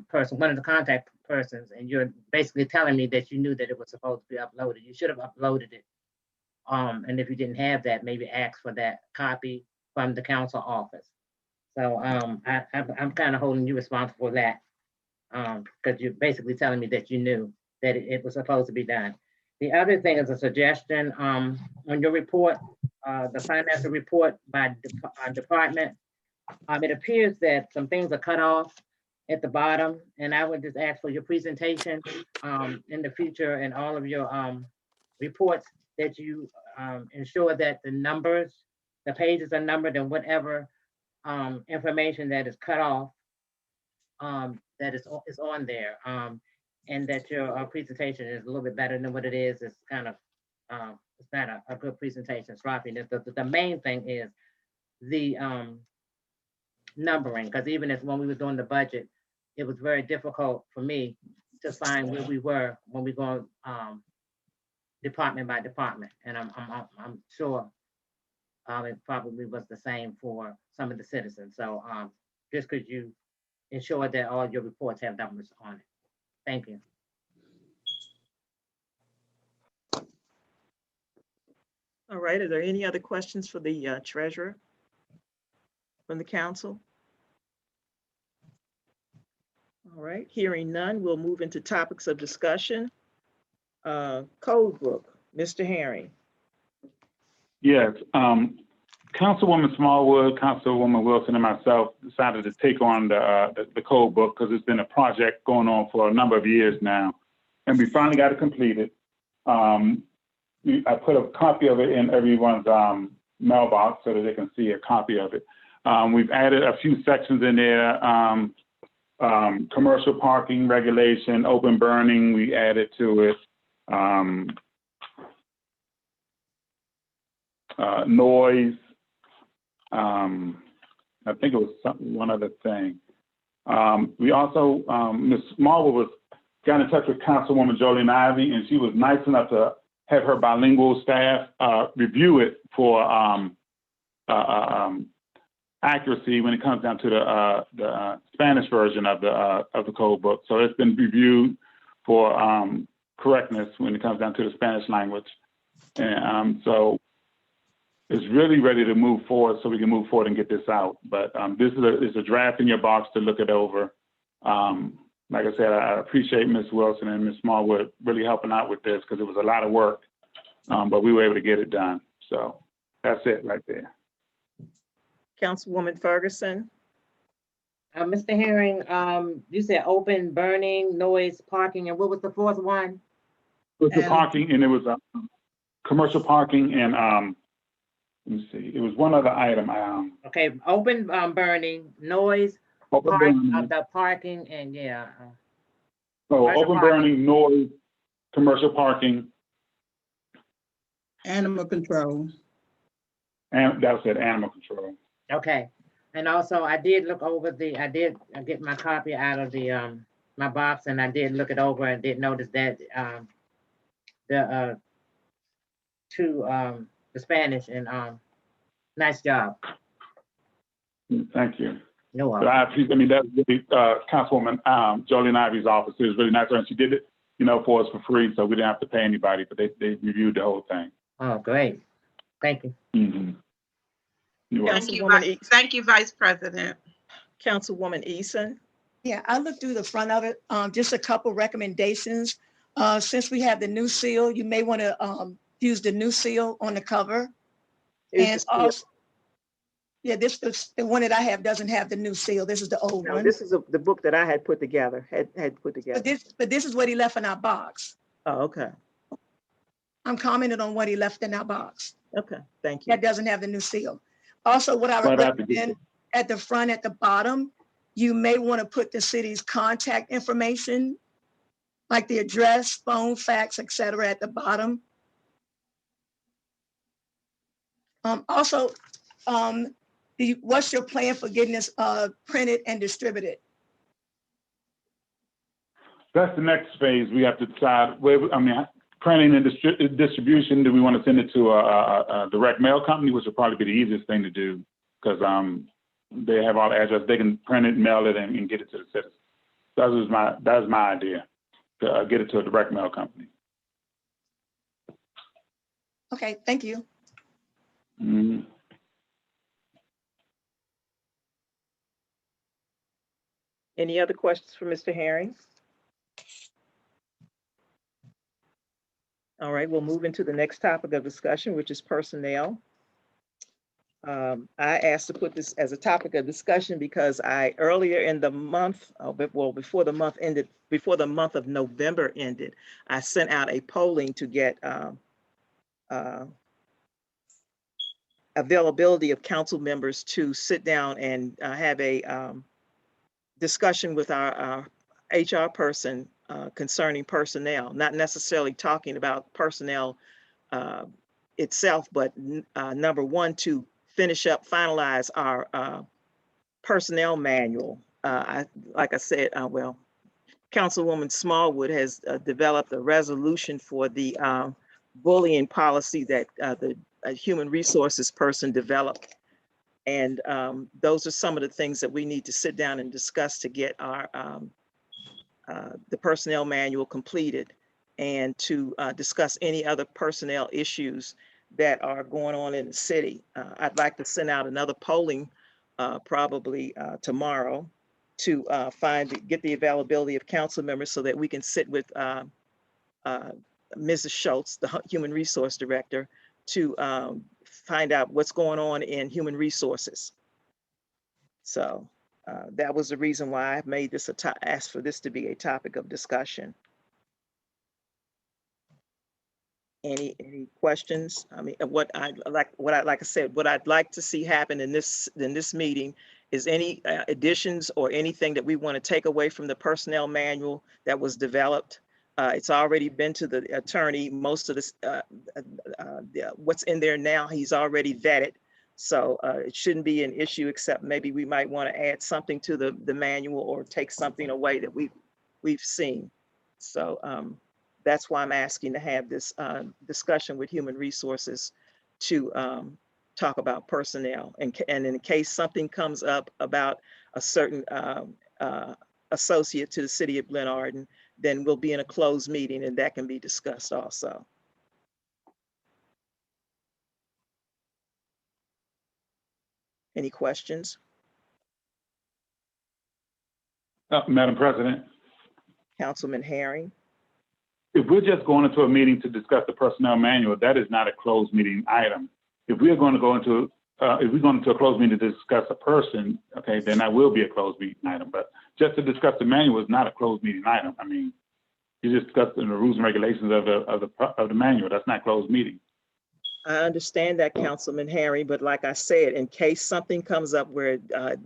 person, one of the contact persons, and you're basically telling me that you knew that it was supposed to be uploaded. You should have uploaded it. And if you didn't have that, maybe ask for that copy from the council office. So I'm kind of holding you responsible for that, because you're basically telling me that you knew that it was supposed to be done. The other thing is a suggestion on your report, the financial report by department. It appears that some things are cut off at the bottom, and I would just ask for your presentation in the future and all of your reports that you ensure that the numbers, the pages are numbered, and whatever information that is cut off, that is on there, and that your presentation is a little bit better than what it is. It's kind of, it's not a good presentation, sloppy. The main thing is the numbering, because even as when we were doing the budget, it was very difficult for me to find where we were when we go department by department, and I'm sure it probably was the same for some of the citizens. So just could you ensure that all your reports have numbers on it? Thank you. All right, are there any other questions for the treasurer from the council? All right, hearing none, we'll move into topics of discussion. Code book, Mr. Herring. Yes, Councilwoman Smallwood, Councilwoman Wilson, and myself decided to take on the code book because it's been a project going on for a number of years now, and we finally got it completed. I put a copy of it in everyone's mailbox so that they can see a copy of it. We've added a few sections in there, commercial parking regulation, open burning, we added to it. Noise. I think it was one other thing. We also, Ms. Smallwood got in touch with Councilwoman Jolene Ivey, and she was nice enough to have her bilingual staff review it for accuracy when it comes down to the Spanish version of the code book. So it's been reviewed for correctness when it comes down to the Spanish language, and so it's really ready to move forward, so we can move forward and get this out. But this is a draft in your box to look it over. Like I said, I appreciate Ms. Wilson and Ms. Smallwood really helping out with this because it was a lot of work, but we were able to get it done. So that's it right there. Councilwoman Ferguson. Mr. Herring, you said open, burning, noise, parking, and what was the fourth one? It was parking, and it was commercial parking, and let me see, it was one other item. Okay, open, burning, noise, Open burning. the parking, and yeah. Open burning, noise, commercial parking. Animal control. And that was it, animal control. Okay, and also I did look over I did get my copy out of the my box, and I did look it over and did notice that the Spanish, and nice job. Thank you. No But I appreciate, I mean, that's really Councilwoman Jolene Ivey's office. It was really nice, and she did it, for us for free, so we didn't have to pay anybody, but they reviewed the whole thing. Oh, great. Thank you. Mm-hmm. Thank you, Vice President. Councilwoman Eason. Yeah, I looked through the front of it, just a couple recommendations. Since we have the new seal, you may want to use the new seal on the cover. And also, yeah, the one that I have doesn't have the new seal. This is the old one. This is the book that I had put together, had put together. But this is what he left in our box. Oh, okay. I'm commenting on what he left in our box. Okay, thank you. That doesn't have the new seal. Also, what I would recommend at the front, at the bottom, you may want to put the city's contact information, like the address, phone, fax, etc., at the bottom. Also, what's your plan for getting this printed and distributed? That's the next phase. We have to decide printing and distribution. Do we want to send it to a direct mail company, which would probably be the easiest thing to do because they have all the address. They can print it, mail it, and get it to the citizens. That was my idea, to get it to a direct mail company. Okay, thank you. Mm-hmm. Any other questions for Mr. Herring? All right, we'll move into the next topic of discussion, which is personnel. I asked to put this as a topic of discussion because earlier in the month, before the month of November ended, I sent out a polling to get availability of council members to sit down and have a discussion with our HR person concerning personnel, not necessarily talking about personnel itself, but number one, to finalize our personnel manual. Like I said, Councilwoman Smallwood has developed a resolution for the bullying policy that the human resources person developed. And those are some of the things that we need to sit down and discuss to get our the personnel manual completed, and to discuss any other personnel issues that are going on in the city. I'd like to send out another polling probably tomorrow to get the availability of council members so that we can sit with Mrs. Schultz, the Human Resource Director, to find out what's going on in human resources. So that was the reason why I made this asked for this to be a topic of discussion. Any questions? I mean, what I'd like to see happen in this meeting is any additions or anything that we want to take away from the personnel manual that was developed. It's already been to the attorney. Most of this, what's in there now, he's already vetted. So it shouldn't be an issue, except maybe we might want to add something to the manual or take something away that we've seen. So that's why I'm asking to have this discussion with Human Resources to talk about personnel. And in case something comes up about a certain associate to the city of Glenarden, then we'll be in a closed meeting and that can be discussed also. Any questions? Madam President, Councilman Herring? if we're just going into a meeting to discuss the personnel manual, that is not a closed meeting item. If we're going to go into, if we're going into a closed meeting to discuss a person, okay, then that will be a closed meeting item. But just to discuss the manual is not a closed meeting item. I mean, you just discussed the rules and regulations of the manual. That's not closed meeting. I understand that, Councilman Herring, but like I said, in case something comes up where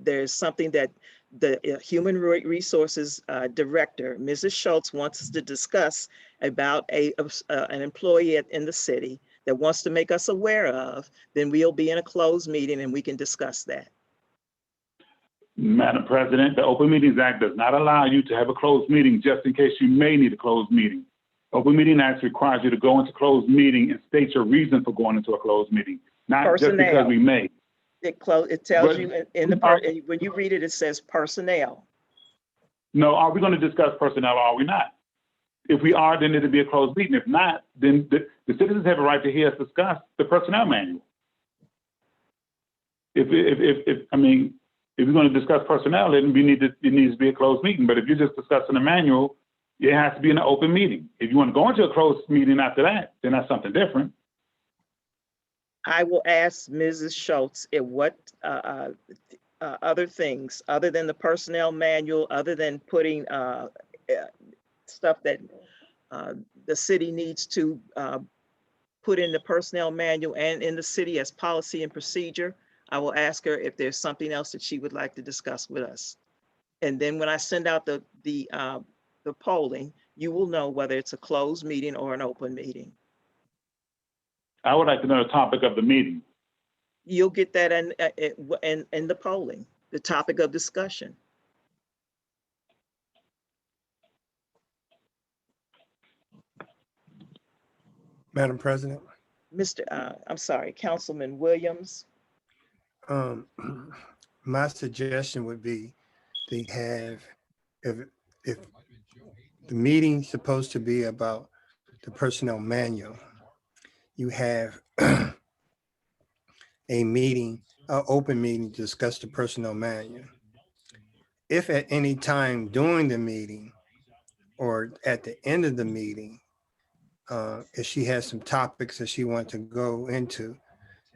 there's something that the Human Resources Director, Mrs. Schultz, wants us to discuss about an employee in the city that wants to make us aware of, then we'll be in a closed meeting and we can discuss that. Madam President, the Open Meetings Act does not allow you to have a closed meeting just in case you may need a closed meeting. Open Meeting Act requires you to go into closed meeting and state your reason for going into a closed meeting, not Personnel. just because we may. It tells you in the part, when you read it, it says personnel. No, are we going to discuss personnel or are we not? If we are, then it'll be a closed meeting. If not, then the citizens have a right to hear us discuss the personnel manual. If we're going to discuss personnel, then it needs to be a closed meeting. But if you're just discussing the manual, it has to be in an open meeting. If you want to go into a closed meeting after that, then that's something different. I will ask Mrs. Schultz if what other things, other than the personnel manual, other than putting stuff that the city needs to put in the personnel manual and in the city as policy and procedure, I will ask her if there's something else that she would like to discuss with us. And then when I send out the polling, you will know whether it's a closed meeting or an open meeting. I would like to know the topic of the meeting. You'll get that in the polling, the topic of discussion. Madam President. I'm sorry, Councilman Williams. My suggestion would be to have, if the meeting's supposed to be about the personnel manual, you have a meeting, an open meeting to discuss the personnel manual. If at any time during the meeting or at the end of the meeting, if she has some topics that she wants to go into,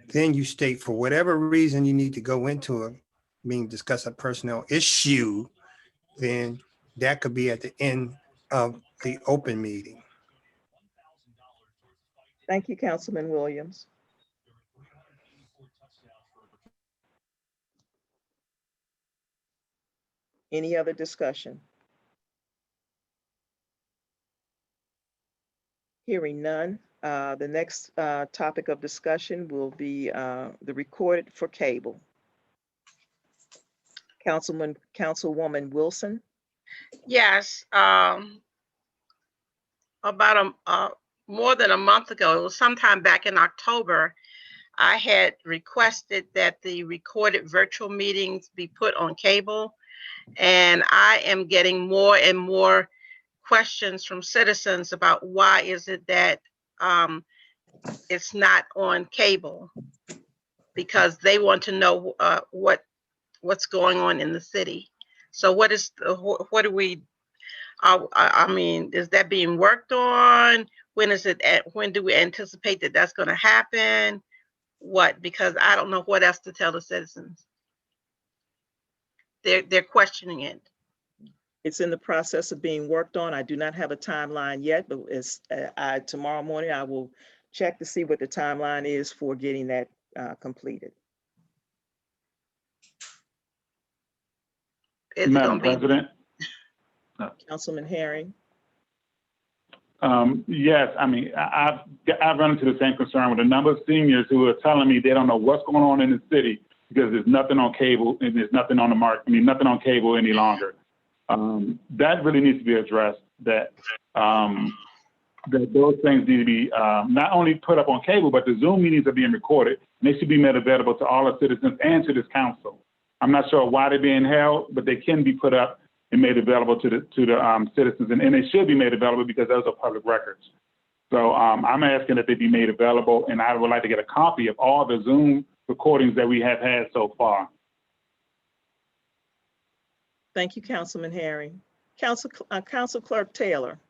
then you state for whatever reason you need to go into a meeting, discuss a personnel issue, then that could be at the end of the open meeting. Thank you, Councilman Williams. Any other discussion? Hearing none, the next topic of discussion will be the recorded for cable. Councilwoman Wilson. Yes, about more than a month ago, it was sometime back in October, I had requested that the recorded virtual meetings be put on cable. And I am getting more and more questions from citizens about why is it that it's not on cable, because they want to know what's going on in the city. So what is, what do we, I mean, is that being worked on? When is it, when do we anticipate that that's going to happen? What? Because I don't know what else to tell the citizens. They're questioning it. It's in the process of being worked on. I do not have a timeline yet, but tomorrow morning I will check to see what the timeline is for getting that completed. Madam President? Councilman Herring. Yes, I mean, I've run into the same concern with a number of seniors who are telling me they don't know what's going on in the city because there's nothing on cable and there's nothing on the market. I mean, nothing on cable any longer. That really needs to be addressed, that those things need to be not only put up on cable, but the Zoom meetings are being recorded and they should be made available to all the citizens and to this council. I'm not sure why they're being held, but they can be put up and made available to the citizens, and they should be made available because those are public records. So I'm asking that they be made available, and I would like to get a copy of all the Zoom recordings that we have had so far. Thank you, Councilman Herring. Council Clerk Taylor.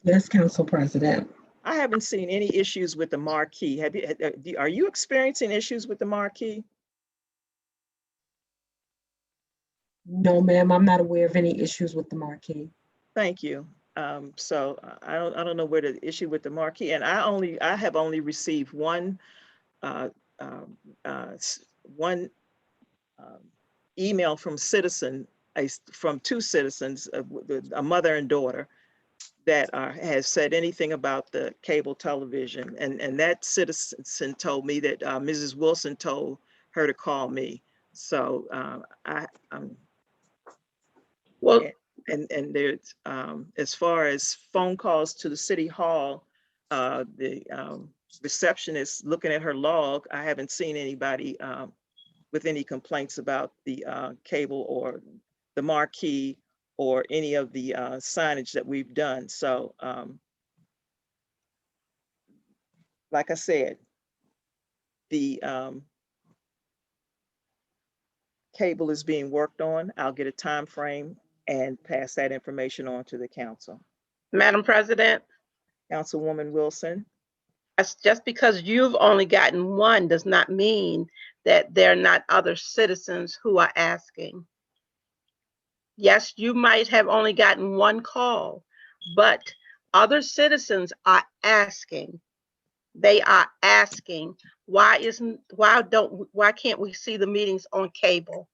Yes, Council President. I haven't seen any issues with the marquee. Are you experiencing issues with the marquee? No, ma'am, I'm not aware of any issues with the marquee. Thank you. So I don't know where the issue with the marquee, and I have only received one email from two citizens, a mother and daughter, that has said anything about the cable television, and that citizen told me that Mrs. Wilson told her to call me. So well, and there's as far as phone calls to the city hall, the receptionist looking at her log, I haven't seen anybody with any complaints about the cable or the marquee or any of the signage that we've done. So like I said, the cable is being worked on. I'll get a time frame and pass that information on to the council. Madam President. Councilwoman Wilson. Just because you've only gotten one does not mean that there are not other citizens who are asking. Yes, you might have only gotten one call, but other citizens are asking. They are asking, why can't we see the meetings on cable?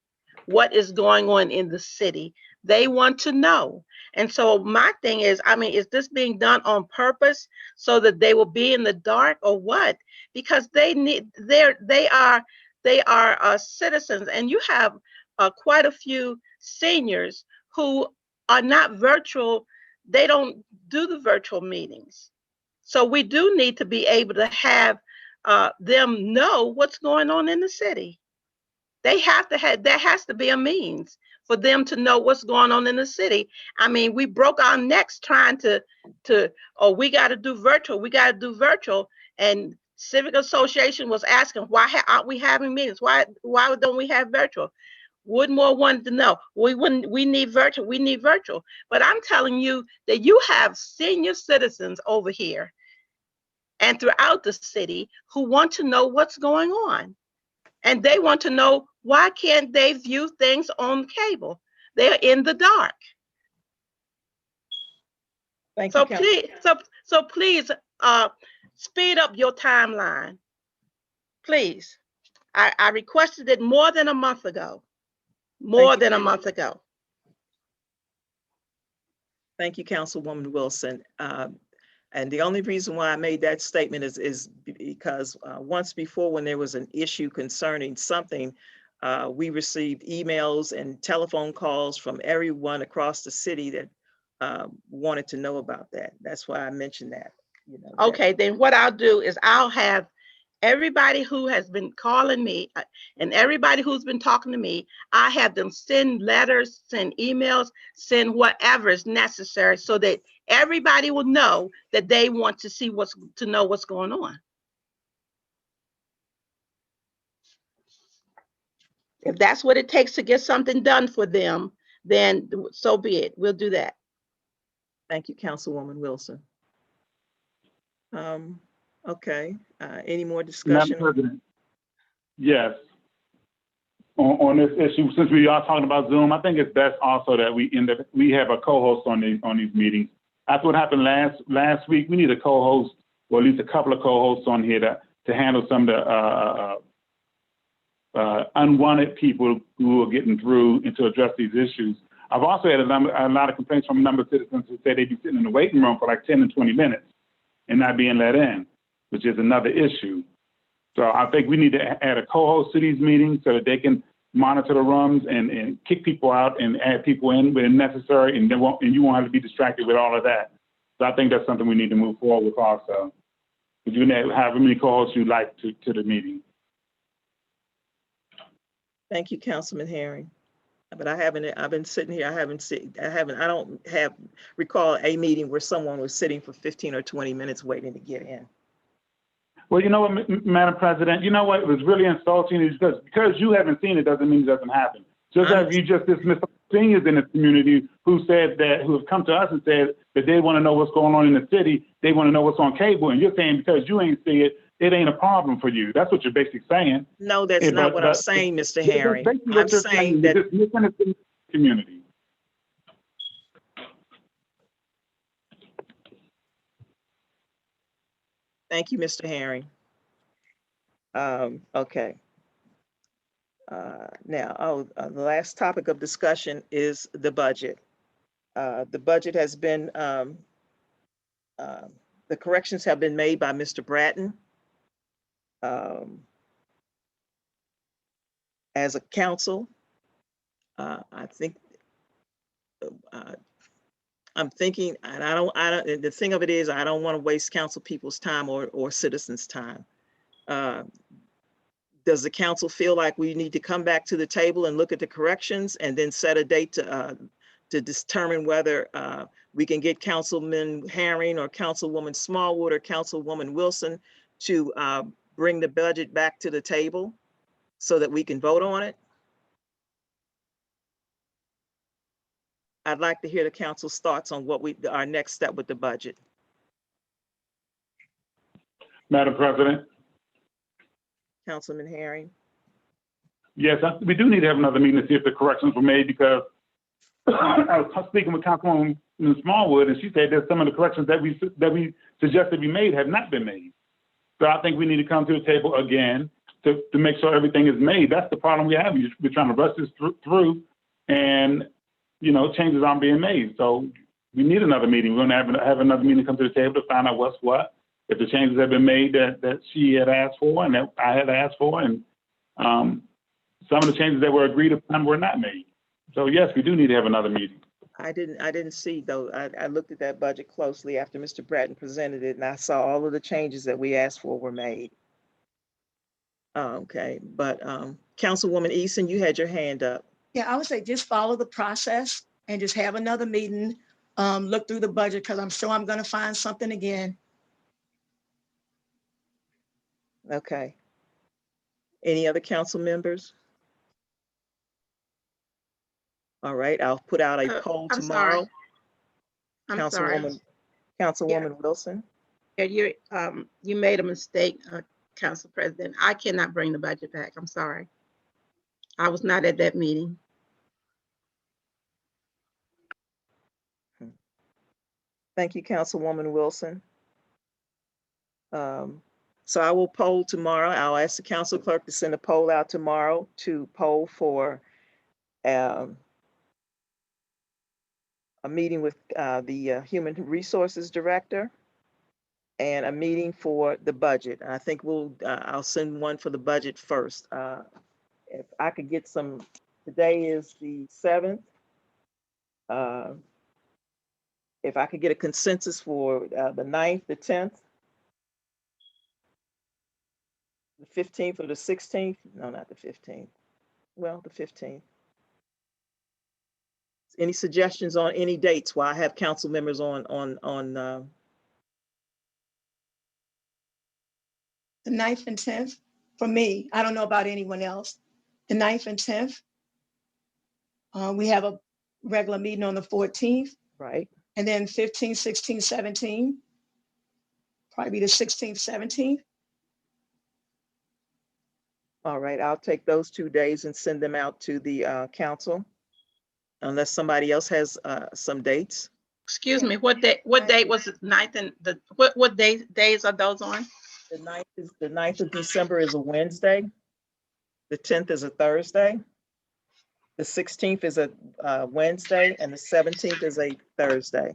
What is going on in the city? They want to know. And so my thing is, I mean, is this being done on purpose so that they will be in the dark or what? Because they are citizens, and you have quite a few seniors who are not virtual. They don't do the virtual meetings. So we do need to be able to have them know what's going on in the city. They have to have, there has to be a means for them to know what's going on in the city. I mean, we broke our necks trying to oh, we got to do virtual, and Civic Association was asking, why aren't we having meetings? Why don't we have virtual? Woodmore wanted to know, we need virtual. But I'm telling you that you have senior citizens over here and throughout the city who want to know what's going on. And they want to know, why can't they view things on cable? They're in the dark. Thank you. So please speed up your timeline. Please. I requested it more than a month ago. Thank you, Councilwoman Wilson. And the only reason why I made that statement is because once before, when there was an issue concerning something, we received emails and telephone calls from everyone across the city that wanted to know about that. That's why I mentioned that. You know, okay, then what I'll do is I'll have everybody who has been calling me and everybody who's been talking to me, I have them send letters, send emails, send whatever is necessary so that everybody will know that they want to know what's going on. If that's what it takes to get something done for them, then so be it. We'll do that. Thank you, Councilwoman Wilson. Okay, any more Madam discussion? President, yes. On this issue, since we are talking about Zoom, I think it's best also that we have a co-host on these meetings. That's what happened last week. We need a co-host, or at least a couple of co-hosts on here to handle some of the unwanted people who are getting through and to address these issues. I've also had a lot of complaints from a number of citizens who say they'd be sitting in the waiting room for like 10 and 20 minutes and not being let in, which is another issue. So I think we need to add a co-host to these meetings so that they can monitor the rooms and kick people out and add people in when necessary, and you won't have to be distracted with all of that. So I think that's something we need to move forward with also. If you can have however many co-hosts you like to the meeting. Thank you, Councilman Herring. But I've been sitting here, I don't recall a meeting where someone was sitting for 15 or 20 minutes waiting to get in. Well, you know what, Madam President, you know what was really insulting is because you haven't seen it doesn't mean it doesn't happen. Just as you just dismissed seniors in the community who have come to us and said that they want to know what's going on in the city, they want to know what's on cable, and you're saying because you ain't see it, it ain't a problem for you. That's what you're basically saying. No, that's not what I'm saying, Mr. Herring. I'm saying that the community. Thank you, Mr. Herring. Okay. Now, the last topic of discussion is the budget. The budget has been, the corrections have been made by Mr. Bratton. As a council, I think, I'm thinking, and the thing of it is, I don't want to waste council people's time or citizens' time. Does the council feel like we need to come back to the table and look at the corrections and then set a date to determine whether we can get Councilman Herring or Councilwoman Smallwood or Councilwoman Wilson to bring the budget back to the table so that we can vote on it? I'd like to hear the council's thoughts on what our next step with the budget. Madam President. Councilman Herring. Yes, we do need to have another meeting to see if the corrections were made because I was speaking with Councilwoman Smallwood and she said that some of the corrections that we suggested be made have not been made. So I think we need to come to the table again to make sure everything is made. That's the problem we have. We're trying to rush this through and, you know, changes aren't being made. So we need another meeting. We're going to have another meeting to come to the table to find out what's what, if the changes have been made that she had asked for and that I had asked for, and some of the changes that were agreed upon were not made. So yes, we do need to have another meeting. I didn't see though. I looked at that budget closely after Mr. Bratton presented it, and I saw all of the changes that we asked for were made. Okay, but Councilwoman Eason, you had your hand up. Yeah, I would say just follow the process and just have another meeting, look through the budget, because I'm sure I'm going to find something again. Okay. Any other council members? All right, I'll put out a poll tomorrow. Sorry. Councilwoman Wilson. Yeah, you made a mistake, Council President. I cannot bring the budget back. I'm sorry. I was not at that meeting. Thank you, Councilwoman Wilson. So I will poll tomorrow. I'll ask the council clerk to send a poll out tomorrow to poll for a meeting with the Human Resources Director and a meeting for the budget. I think I'll send one for the budget first. If I could get some, today is the 7th. If I could get a consensus for the 9th, the 10th, the 15th or the 16th, no, not the 15th. Well, the 15th. Any suggestions on any dates while I have council members on The 9th and 10th, for me, I don't know about anyone else. the 9th and 10th. We have a regular meeting on the 14th, Right. and then 15, 16, 17. Probably be the 16th, 17th. All right, I'll take those 2 days and send them out to the council. Unless somebody else has some dates. Excuse me, what date was the 9th and what days are those on? The 9th of December is a Wednesday. The 10th is a Thursday. The 16th is a Wednesday, and the 17th is a Thursday.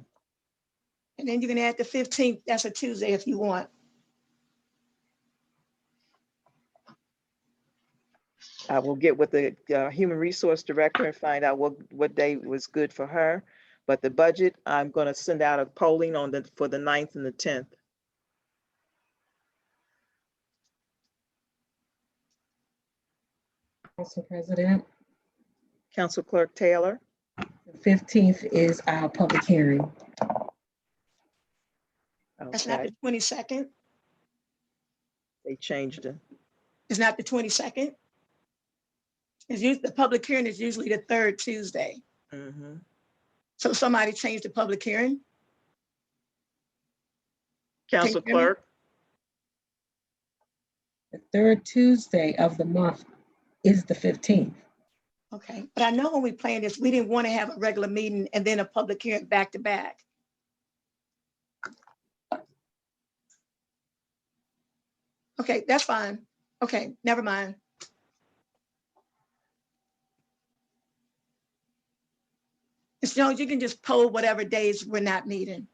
And then you can add the 15th, that's a Tuesday if you want. I will get with the Human Resource Director and find out what day was good for her. But the budget, I'm going to send out a polling for the 9th and the 10th. Council President, Council Clerk Taylor. the 15th is our public hearing. That's not Okay, the 22nd. they changed it. It's not the 22nd. It's usually, the public hearing is usually the 3rd Tuesday. Mhm. So somebody changed the public hearing. Council Can you hear me? Clerk. The 3rd Tuesday of the month is the 15th. Okay, but I know when we planned this, we didn't want to have a regular meeting and then a public hearing back to back. Okay, that's fine. Okay, never mind. As long as you can just poll whatever days we're not meeting,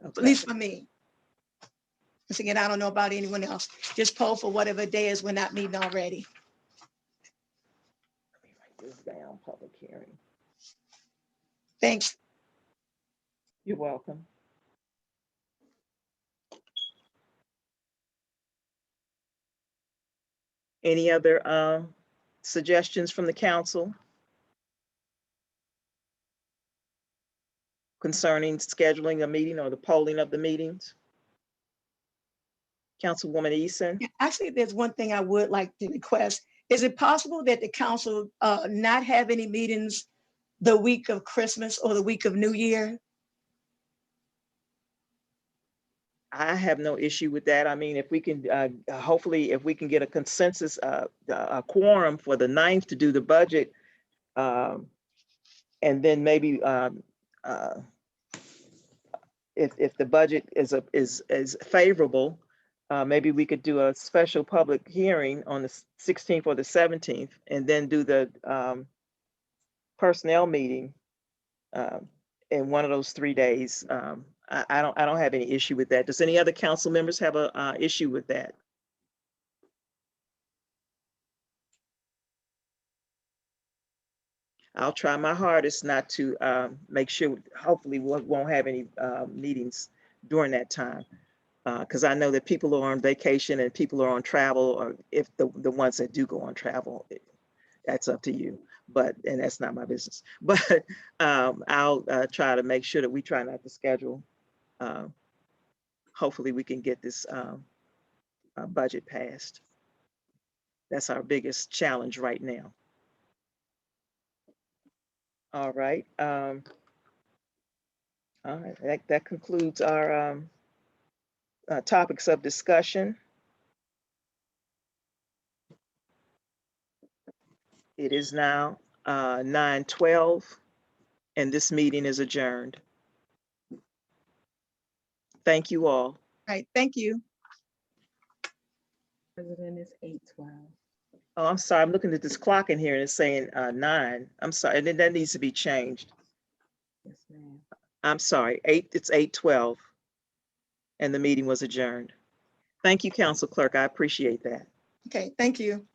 at Okay. least for me. Once again, I don't know about anyone else. Just poll for whatever days we're not meeting already. Let me write this down, public hearing. Thanks. You're welcome. Any other suggestions from the council concerning scheduling a meeting or the polling of the meetings? Councilwoman Eason? Yeah, actually, there's one thing I would like to request. Is it possible that the council not have any meetings the week of Christmas or the week of New Year? I have no issue with that. I mean, if we can, hopefully, if we can get a consensus, a quorum for the 9th to do the budget, and then maybe if the budget is favorable, maybe we could do a special public hearing on the 16th or the 17th, and then do the personnel meeting in one of those 3 days. I don't have any issue with that. Does any other council members have a issue with that? I'll try my hardest not to make sure, hopefully we won't have any meetings during that time. Because I know that people are on vacation and people are on travel, or if the ones that do go on travel, that's up to you. And that's not my business. But I'll try to make sure that we try not to schedule. Hopefully we can get this budget passed. That's our biggest challenge right now. All right. All right. That concludes our topics of discussion. It is now 9:12, and this meeting is adjourned. Thank you all. All right, thank you. President is 8:12. Oh, I'm sorry. I'm looking at this clock in here and it's saying 9. I'm sorry. And then that needs to be changed. Yes, ma'am. I'm sorry. It's 8:12, and the meeting was adjourned. Thank you, Council Clerk. I appreciate that. Okay, thank you.